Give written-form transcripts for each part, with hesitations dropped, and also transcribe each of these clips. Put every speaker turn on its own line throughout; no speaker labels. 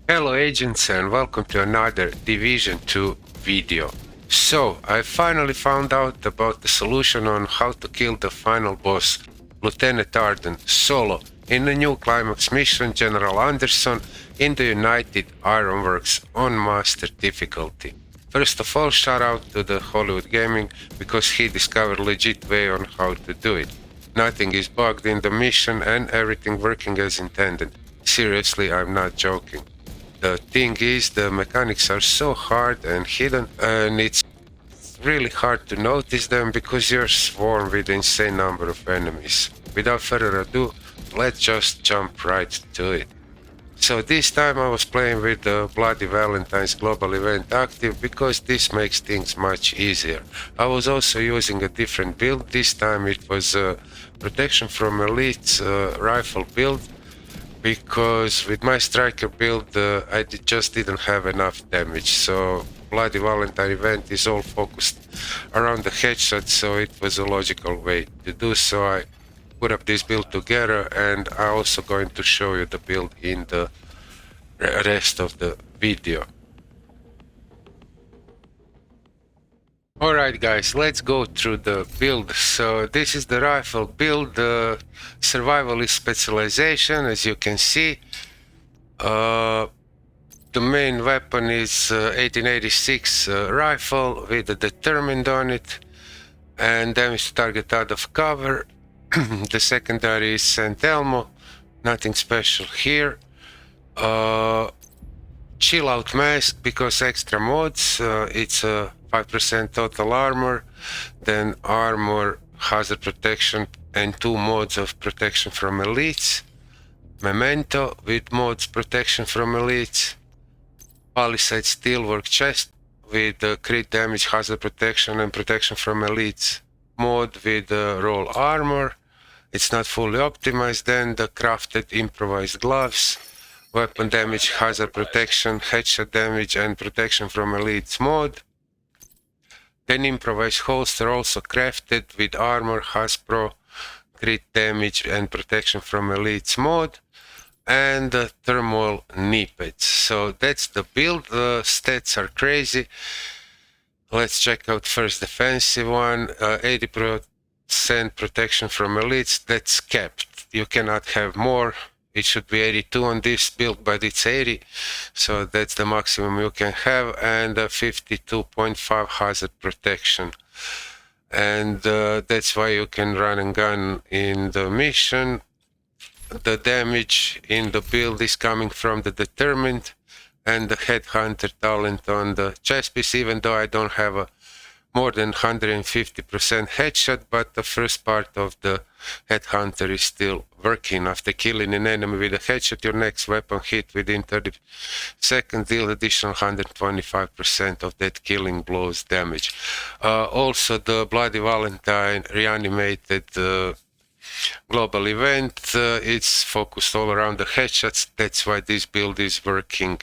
Hello agents and welcome to another Division 2 video. So, I finally found out about the solution on how to kill the final boss, Lieutenant Arden, solo in the new Climax mission General Anderson in the United Ironworks on Master difficulty. First of all, shout out to the Hollywood Gaming because he discovered legit way on how to do it. Nothing is bugged in the mission and everything working as intended. Seriously, I'm not joking. The thing is, the mechanics are so hard and hidden, and it's really hard to notice them because you're swarmed with an insane number of enemies. Without further ado, let's just jump right to it. So this time I was playing with the Bloody Valentine's Global Event active because this makes things much easier. I was also using a different build. This time it was a protection from elites rifle build, because with my striker build I just didn't have enough damage. So Bloody Valentine event is all focused around the headshot, so it was a logical way to do so. I put up this build together, and I'm also going to show you the build in the rest of the video. Alright guys, let's go through the build. So this is the rifle build, the survivalist specialization, as you can see. The main weapon is 1886 rifle with a determined on it and damage to target out of cover. The secondary is St. Elmo, nothing special here. Chill out mask because extra mods, it's a 5% total armor, then armor, hazard protection, and 2 mods of protection from elites. Memento with mods protection from elites. Palisade steelwork chest with crit damage, hazard protection, and protection from elites. Mod with roll armor. It's not fully optimized. Then the crafted improvised gloves. Weapon damage, hazard protection, headshot damage, and protection from elites mod. Then improvised holster, also crafted with armor, Hasbro, crit damage and protection from elites mod, and thermal knee pads. So that's the build. The stats are crazy. Let's check out first defensive one. 80% protection from elites. That's capped. You cannot have more. It should be 82 on this build, but it's 80, so that's the maximum you can have, and 52.5 hazard protection. And that's why you can run and gun in the mission. The damage in the build is coming from the determined and the headhunter talent on the chest piece, even though I don't have a more than 150% headshot, but the first part of the headhunter is still working. After killing an enemy with a headshot, your next weapon hit within 30 seconds deal additional 125% of that killing blow's damage. Also the Bloody Valentine Reanimated Global Event, it's focused all around the headshots. That's why this build is working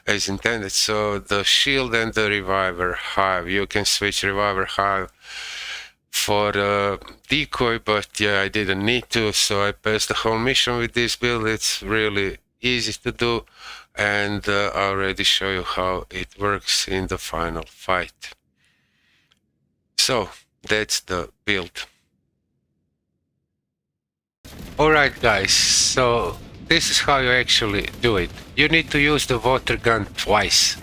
as intended. So the shield and the reviver hive, you can switch reviver hive for decoy, but yeah, I didn't need to, so I passed the whole mission with this build. It's really easy to do, and I already show you how it works in the final fight. So that's the build. Alright guys, so this is how you actually do it. You need to use the water gun twice.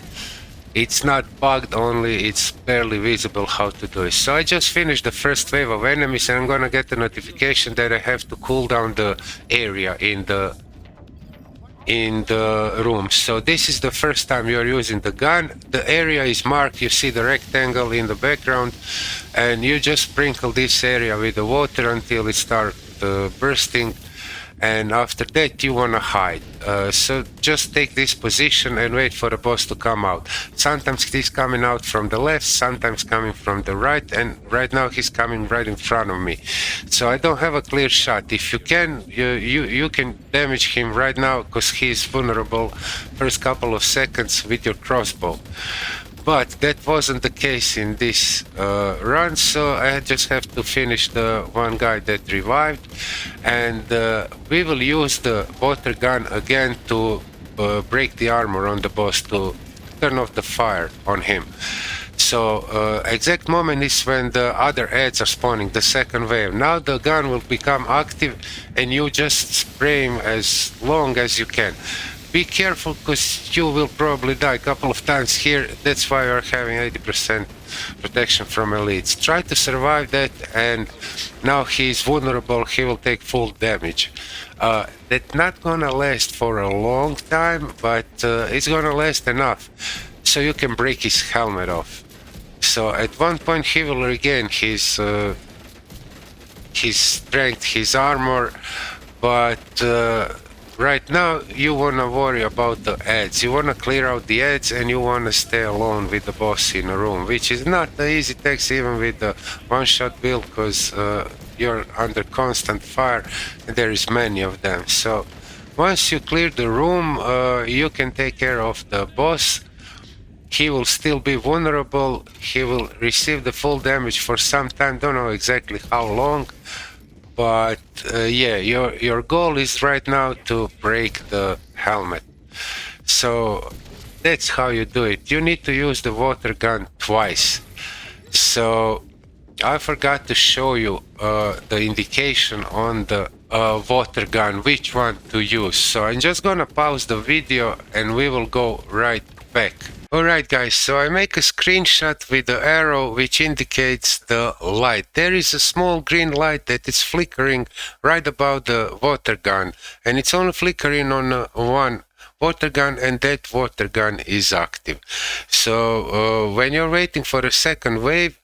It's not bugged, only it's barely visible how to do it. So I just finished the first wave of enemies, and I'm gonna get a notification that I have to cool down the area in the room. So this is the first time you're using the gun. The area is marked, you see the rectangle in the background, and you just sprinkle this area with the water until it starts bursting, and after that you want to hide. So just take this position and wait for the boss to come out. Sometimes he's coming out from the left, sometimes coming from the right, and right now he's coming right in front of me. So I don't have a clear shot. If you can, you can damage him right now because he's vulnerable first couple of seconds with your crossbow. But that wasn't the case in this run, so I just have to finish the one guy that revived, and we will use the water gun again to break the armor on the boss, to turn off the fire on him. So exact moment is when the other ads are spawning, the second wave. Now the gun will become active and you just spray him as long as you can. Be careful, because you will probably die a couple of times here. That's why you're having 80% protection from elites. Try to survive that, and now he's vulnerable, he will take full damage. That's not gonna last for a long time, but it's gonna last enough so you can break his helmet off. So at one point he will regain his strength, his armor, but right now you wanna worry about the ads. You wanna clear out the ads and you wanna stay alone with the boss in a room, which is not an easy task even with the one-shot build, because you're under constant fire and there is many of them. So once you clear the room, you can take care of the boss. He will still be vulnerable, he will receive the full damage for some time, don't know exactly how long, but yeah, your goal is right now to break the helmet. So that's how you do it. You need to use the water gun twice. So I forgot to show you the indication on the water gun, which one to use. So I'm just gonna pause the video and we will go right back. Alright guys, so I make a screenshot with the arrow which indicates the light. There is a small green light that is flickering right above the water gun, and it's only flickering on one water gun, and that water gun is active. So when you're waiting for a second wave,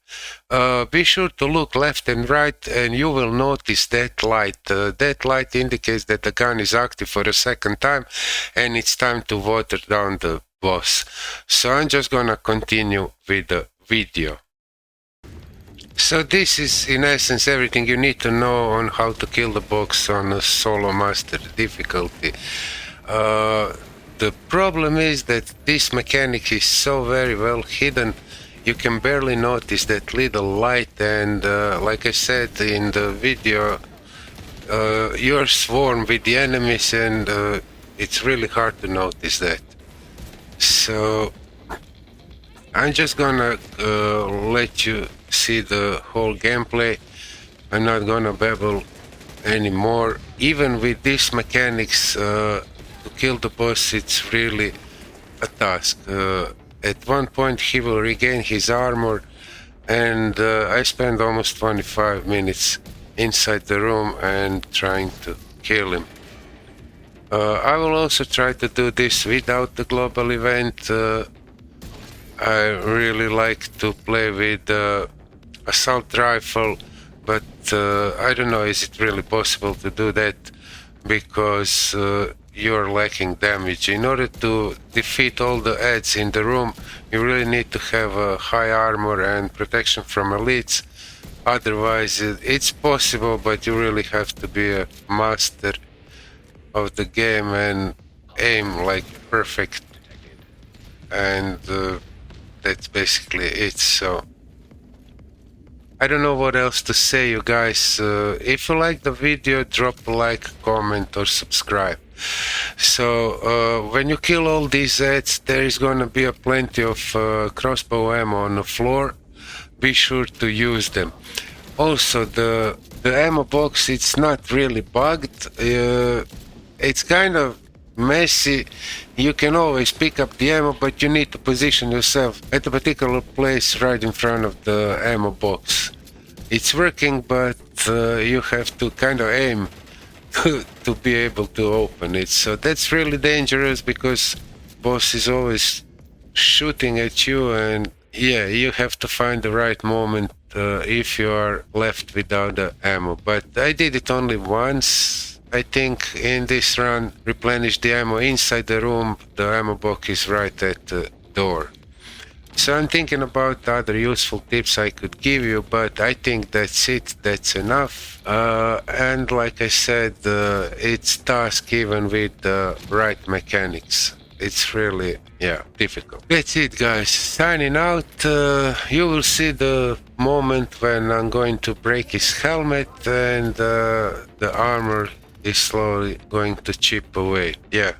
be sure to look left and right and you will notice that light. That light indicates that the gun is active for a second time and it's time to water down the boss. So I'm just gonna continue with the video. So this is in essence everything you need to know on how to kill the boss on a solo master difficulty. The problem is that this mechanic is so very well hidden, you can barely notice that little light, and like I said in the video, you're swarmed with the enemies and it's really hard to notice that. So I'm just gonna let you see the whole gameplay. I'm not gonna babble anymore. Even with these mechanics, to kill the boss, it's really a task. At one point he will regain his armor, and I spent almost 25 minutes inside the room and trying to kill him. I will also try to do this without the global event. I really like to play with assault rifle, but I don't know, is it really possible to do that, because you're lacking damage. In order to defeat all the ads in the room, you really need to have a high armor and protection from elites. Otherwise it's possible, but you really have to be a master of the game and aim like perfect, and that's basically it. So I don't know what else to say, you guys. If you like the video, drop a like, comment or subscribe. So when you kill all these ads, there is gonna be a plenty of crossbow ammo on the floor. Be sure to use them. Also the ammo box, it's not really bugged. It's kind of messy. You can always pick up the ammo, but you need to position yourself at a particular place right in front of the ammo box. It's working, but you have to kind of aim to be able to open it. So that's really dangerous, because boss is always shooting at you, and yeah, you have to find the right moment if you are left without the ammo. But I did it only once, I think, in this run. Replenish the ammo inside the room. The ammo box is right at the door. So I'm thinking about other useful tips I could give you, but I think that's it, that's enough. And like I said, it's task even with the right mechanics. It's really, yeah, difficult. That's it, guys. Signing out. You will see the moment when I'm going to break his helmet and the armor is slowly going to chip away. Yeah.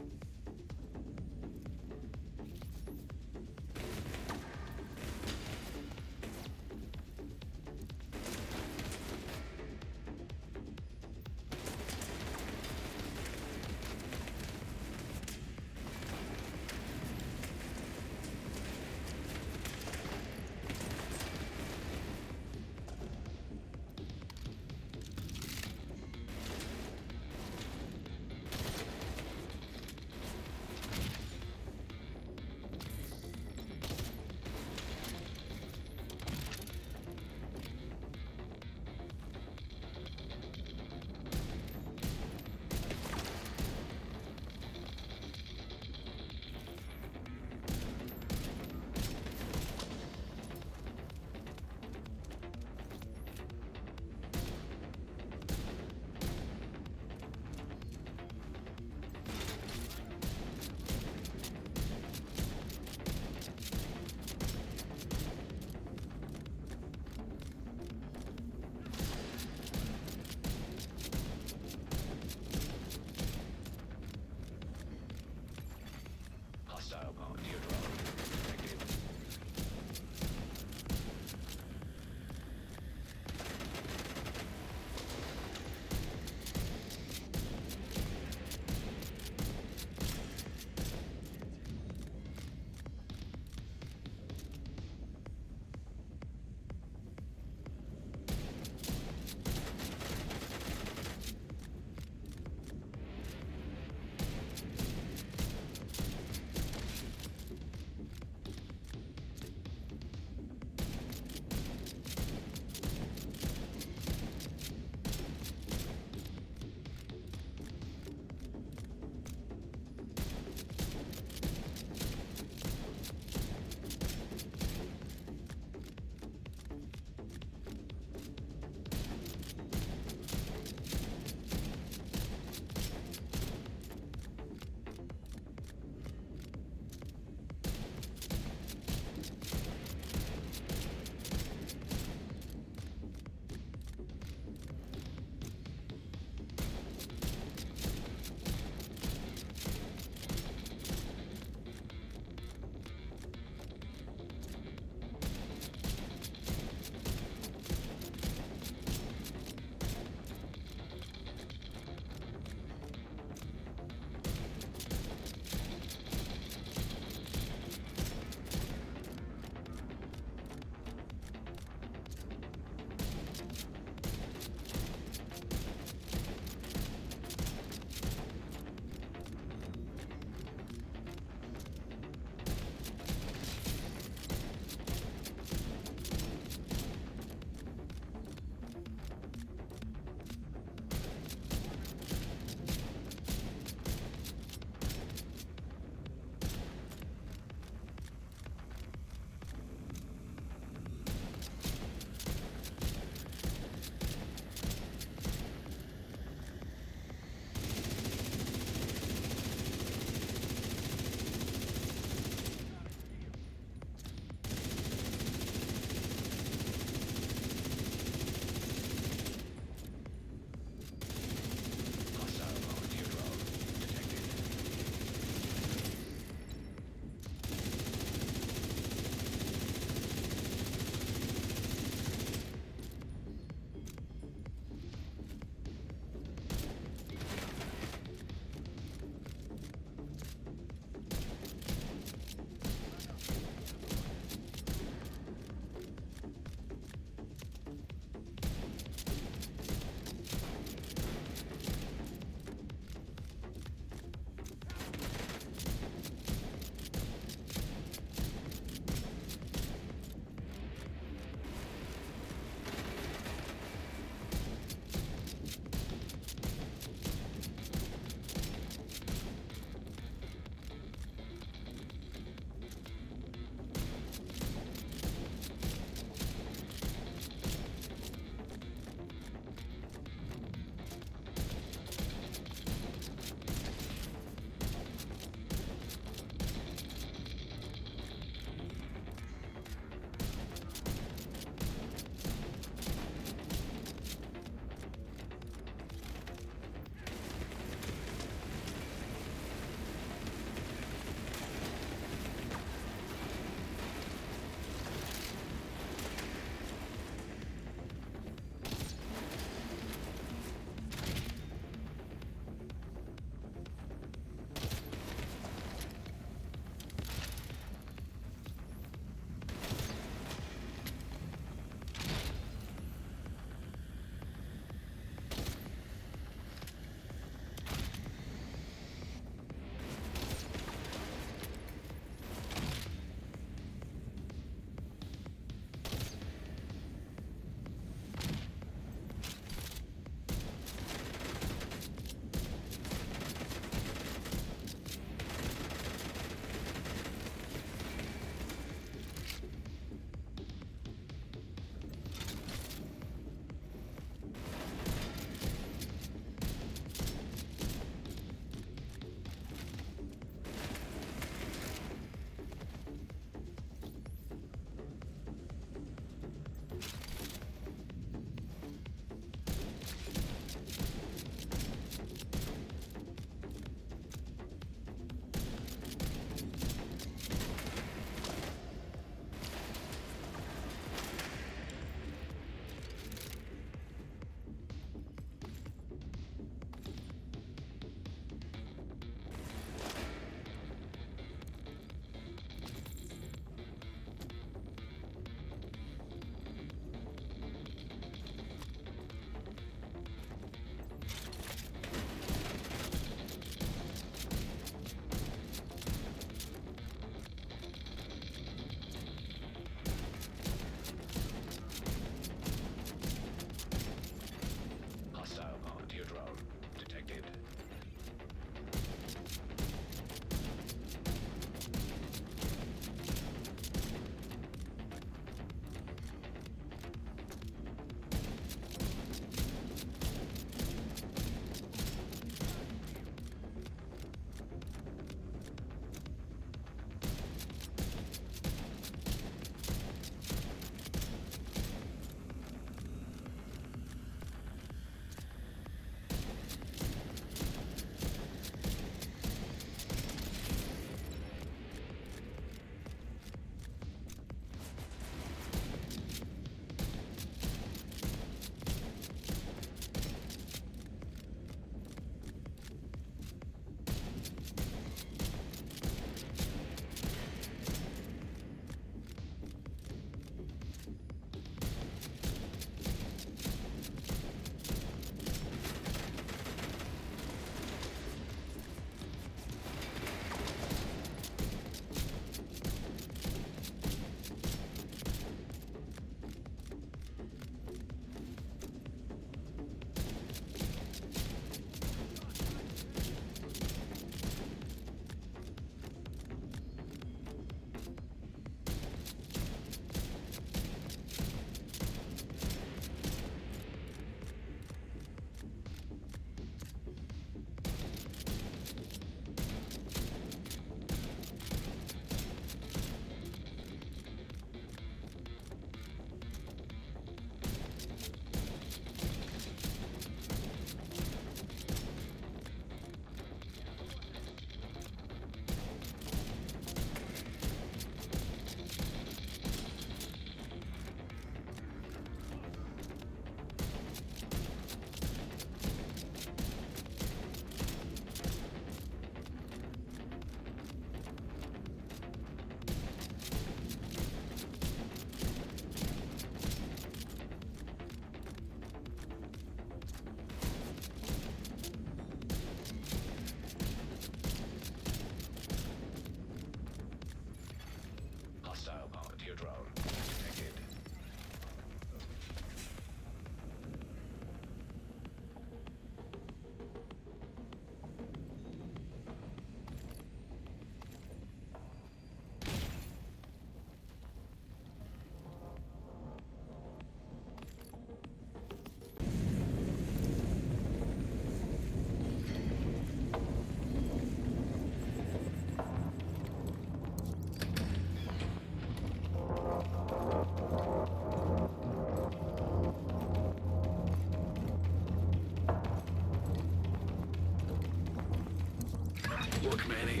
Look, Manny,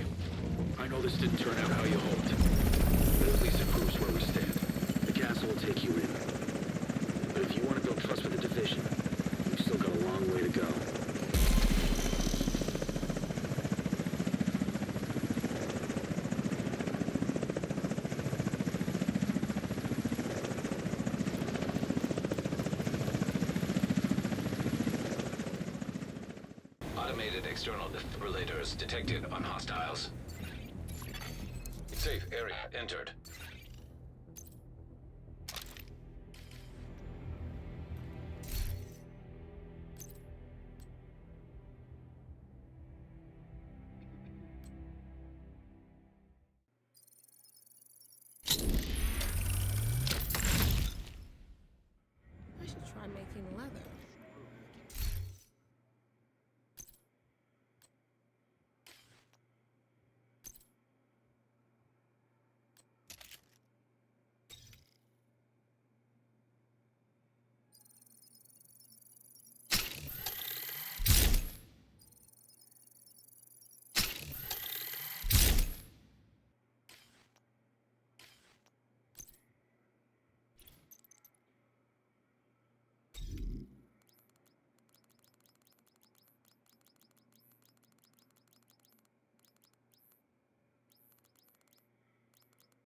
I know this didn't turn out how you hoped, but at least it proves where we stand. The castle will take you in. But if you want to build trust with the division, we've still got a long way to go.
Automated external defibrillators detected on hostiles. Safe area entered.